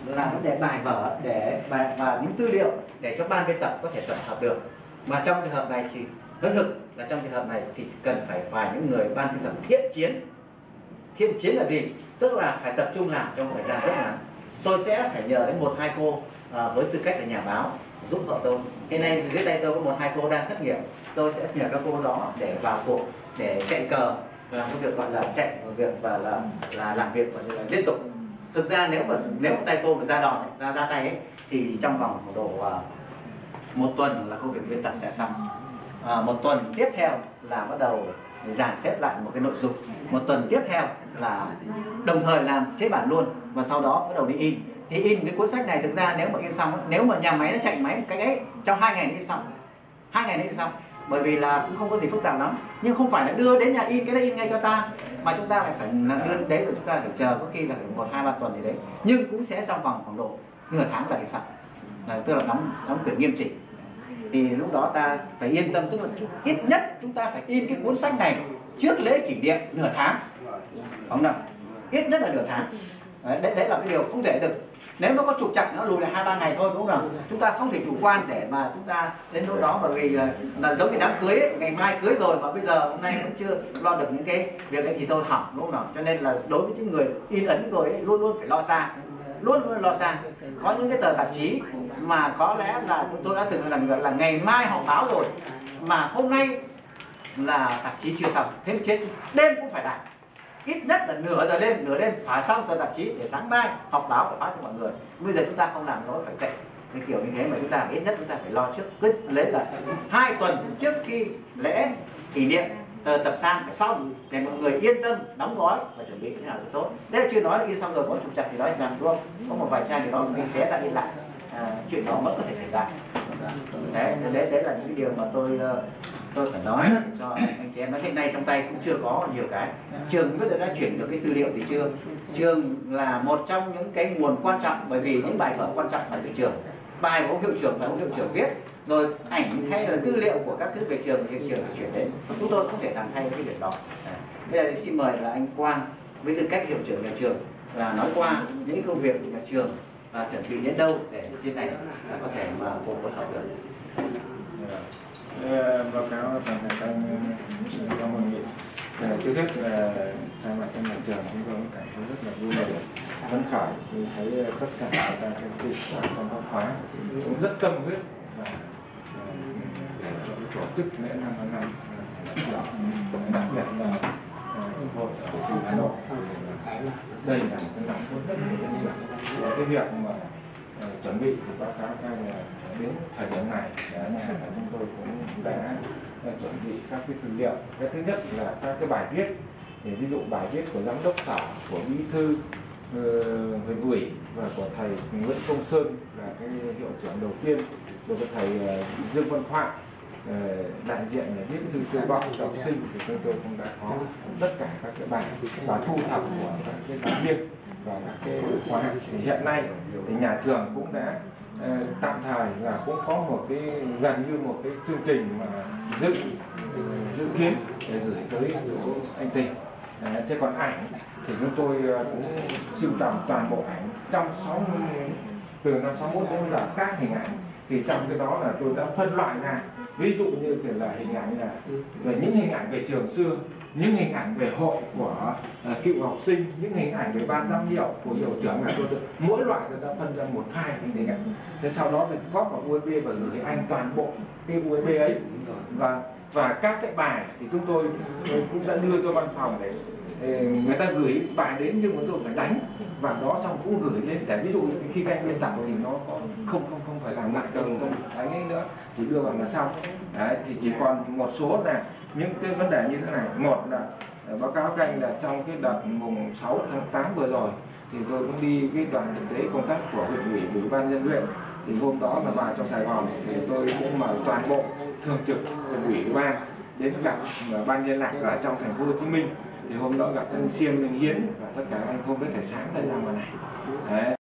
là vấn đề bài vở và những tư liệu để cho ban biên tập có thể tập hợp được. Mà trong trường hợp này thì nói thực là trong trường hợp này thì cần phải những người ban biên tập thiện chiến. Thiện chiến là gì? Tức là phải tập trung làm trong thời gian rất ngắn. Tôi sẽ phải nhờ đến 1-2 cô với tư cách là nhà báo giúp vợ tôi. Hiện nay dưới tay tôi có 1-2 cô đang thất nghiệp, tôi sẽ nhờ các cô đó để vào cuộc, để chạy cờ, làm cái việc gọi là chạy việc và là làm việc gọi là liên tục. Thực ra nếu tay tôi mà ra đòn ra tay ấy, thì trong vòng độ 1 tuần là công việc biên tập sẽ xong. 1 tuần tiếp theo là bắt đầu dàn xếp lại một cái nội dung. 1 tuần tiếp theo là đồng thời làm chế bản luôn, và sau đó bắt đầu đi in. Thì in cái cuốn sách này thực ra nếu mà in xong, nếu mà nhà máy nó chạy máy một cách ấy, trong 2 ngày nó in xong. 2 ngày nó in xong. Bởi vì là cũng không có gì phức tạp lắm. Nhưng không phải là đưa đến nhà in cái đó in ngay cho ta, mà chúng ta lại phải đưa đến đấy rồi chúng ta phải chờ có khi là 1-2-3 tuần gì đấy. Nhưng cũng sẽ trong vòng khoảng độ nửa tháng là in xong. Tức là đóng quyển nghiêm chỉnh. Thì lúc đó ta phải yên tâm, tức là ít nhất chúng ta phải in cái cuốn sách này trước lễ kỷ niệm nửa tháng, không nào? Ít nhất là nửa tháng. Đấy là cái điều không thể được. Nếu nó có trục trặc nó lùi lại 2-3 ngày thôi, đúng không? Chúng ta không thể chủ quan để mà chúng ta đến lúc đó, bởi vì là giống như đám cưới ấy, ngày mai cưới rồi mà bây giờ hôm nay vẫn chưa lo được những cái việc ấy thì thôi hỏng, đúng không? Cho nên là đối với những người in ấn rồi ấy, luôn luôn phải lo xa, luôn lo xa. Có những cái tờ tạp chí mà có lẽ là chúng tôi đã từng là ngày mai họ báo rồi mà hôm nay là tạp chí chưa xong, thế mà chết, đêm cũng phải làm, ít nhất là nửa đêm phải xong tờ tạp chí để sáng mai họp báo phải phát cho mọi người. Bây giờ chúng ta không làm nổi, phải chạy cái kiểu như thế, mà chúng ta ít nhất chúng ta phải lo trước, cứ lấy là 2 tuần trước khi lễ kỷ niệm tập san phải xong để mọi người yên tâm đóng gói và chuẩn bị thế nào cho tốt. Đấy là chưa nói là in xong rồi có trục trặc thì nói rằng, đúng không? Có một vài trang thì nó in xé ra in lại, chuyện đó vẫn có thể xảy ra. Đấy là những cái điều mà tôi phải nói cho anh chị em. Nói hiện nay trong tay cũng chưa có nhiều cái. Trường bây giờ đã chuyển được cái tư liệu thì chưa. Trường là một trong những cái nguồn quan trọng, bởi vì những bài vở quan trọng phải từ trường. Bài của hiệu trưởng phải có hiệu trưởng viết, rồi ảnh hay là tư liệu của các thứ về trường thì trường phải chuyển đến. Chúng tôi không thể làm thay cái việc đó. Bây giờ thì xin mời là anh Quang với tư cách hiệu trưởng nhà trường là nói qua những công việc của nhà trường và chuẩn bị đến đâu để trên này là có thể mà cùng phối hợp được. Báo cáo toàn thể các trong hội nghị. Trước hết là thay mặt cho nhà trường, chúng tôi cũng cảm thấy rất là vui mừng, phấn khởi khi thấy tất cả các thầy trong các khóa cũng rất tâm huyết và để tổ chức lễ 5 tháng 5, đặc biệt là hội ở trường Hà Nội. Đây là một cái nòng cốt rất của nhà trường. Cái việc mà chuẩn bị thì báo cáo các là đến thời điểm này chúng tôi cũng đã chuẩn bị các cái tư liệu. Cái thứ nhất là các cái bài viết, thì ví dụ bài viết của giám đốc sở, của bí thư huyện ủy và của thầy Nguyễn Công Sơn là cái hiệu trưởng đầu tiên, rồi của thầy Dương Văn Thoại đại diện là viết thư kêu gọi cho học sinh, thì chúng tôi cũng đã có tất cả các cái bài và thu thập của các cái giáo viên và các cái khóa. Thì hiện nay thì nhà trường cũng đã tạm thời là cũng có một cái gần như một cái chương trình mà dự kiến để gửi tới anh Tình. Thế còn ảnh thì chúng tôi cũng sưu tầm toàn bộ ảnh trong 60 từ năm 61 đến giờ các hình ảnh, thì trong cái đó là tôi đã phân loại ra, ví dụ như là hình ảnh là về những hình ảnh về trường xưa, những hình ảnh về hội của cựu học sinh, những hình ảnh về ban giám hiệu của hiệu trưởng, là tôi mỗi loại tôi đã phân ra 1-2 hình ảnh. Thế sau đó thì cóp vào USB và gửi anh toàn bộ cái USB ấy, và các cái bài thì chúng tôi cũng đã đưa cho văn phòng để người ta gửi bài đến, nhưng mà tôi phải đánh vào đó xong cũng gửi lên, để ví dụ như khi các anh biên tập thì nó có không phải làm lại đâu, không đánh ấy nữa, chỉ đưa vào là xong. Đấy, thì chỉ còn một số là những cái vấn đề như thế này. Một là báo cáo các anh là trong cái đợt mùng 6 tháng 8 vừa rồi thì tôi cũng đi cái đoàn thực tế công tác của huyện ủy, ủy ban nhân huyện. Thì hôm đó là vào trong Sài Gòn thì tôi cũng mời toàn bộ thường trực huyện ủy, ủy ban đến gặp ban liên lạc ở trong thành phố Hồ Chí Minh. Thì hôm đó gặp anh Xiêm, anh Hiến và tất cả anh không biết thể sáng ra ngoài này. Đấy.